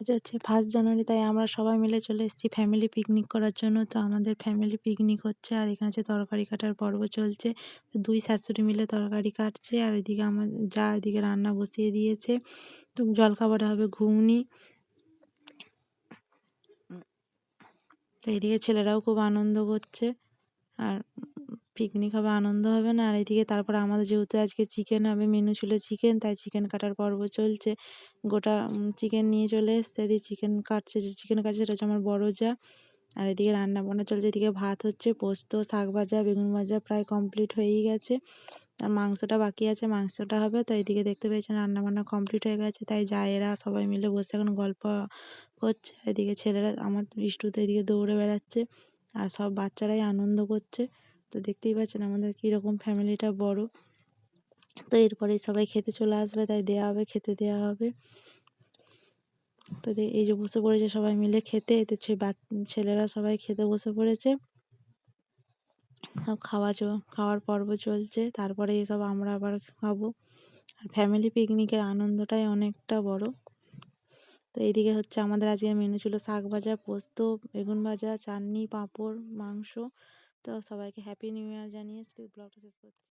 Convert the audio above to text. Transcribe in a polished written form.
আজ হচ্ছে 1st জানুয়ারি, তাই আমরা সবাই মিলে চলে এসেছি ফ্যামিলি পিকনিক করার জন্য। তো আমাদের ফ্যামিলি পিকনিক হচ্ছে আর এখানে হচ্ছে তরকারি কাটার পর্ব চলছে। তো 2 শাশুড়ি মিলে তরকারি কাটছে আর এদিকে আমার যা এদিকে রান্না বসিয়ে দিয়েছে। তো জলখাবারে হবে ঘুগনি। তো এদিকে ছেলেরাও খুব আনন্দ করছে। আর পিকনিক হবে, আনন্দ হবে না? আর এদিকে তারপরে আমাদের যেহেতু আজকে চিকেন হবে, মেনু ছিল চিকেন, তাই চিকেন কাটার পর্ব চলছে। গোটা চিকেন নিয়ে চলে এসছে, এদিকে চিকেন কাটছে, যে চিকেন কাটছে সেটা হচ্ছে আমার বড় জা। আর এদিকে রান্নাবান্না চলছে, এদিকে ভাত হচ্ছে, পোস্ত, শাক ভাজা, বেগুন ভাজা প্রায় কমপ্লিট হয়েই গেছে। আর মাংসটা বাকি আছে, মাংসটা হবে। তো এইদিকে দেখতে পেয়েছেন রান্নাবান্না কমপ্লিট হয়ে গেছে, তাই জায়েরা সবাই মিলে বসে এখন গল্প হচ্ছে। আর এদিকে ছেলেরা আমার ইষ্টু তো এদিকে দৌড়ে বেড়াচ্ছে আর সব বাচ্চারাই আনন্দ করছে। তো দেখতেই পাচ্ছেন আমাদের কীরকম ফ্যামিলিটা বড়। তো এরপরেই সবাই খেতে চলে আসবে, তাই দেওয়া হবে, খেতে দেওয়া হবে। তো এই যে বসে পড়েছে সবাই মিলে খেতে, এতে ছেলেরা সবাই খেতে বসে পড়েছে। সব খাওয়ার পর্ব চলছে, তারপরে এসব আমরা আবার খাবো। আর ফ্যামিলি পিকনিকের আনন্দটাই অনেকটা বড়। তো এইদিকে হচ্ছে আমাদের আজকের মেনু ছিল শাক ভাজা, পোস্ত, বেগুন ভাজা, চাটনি, পাঁপড়, মাংস। তো সবাইকে হ্যাপি নিউ ইয়ার জানিয়ে আজকে ব্লগটা শেষ করছি।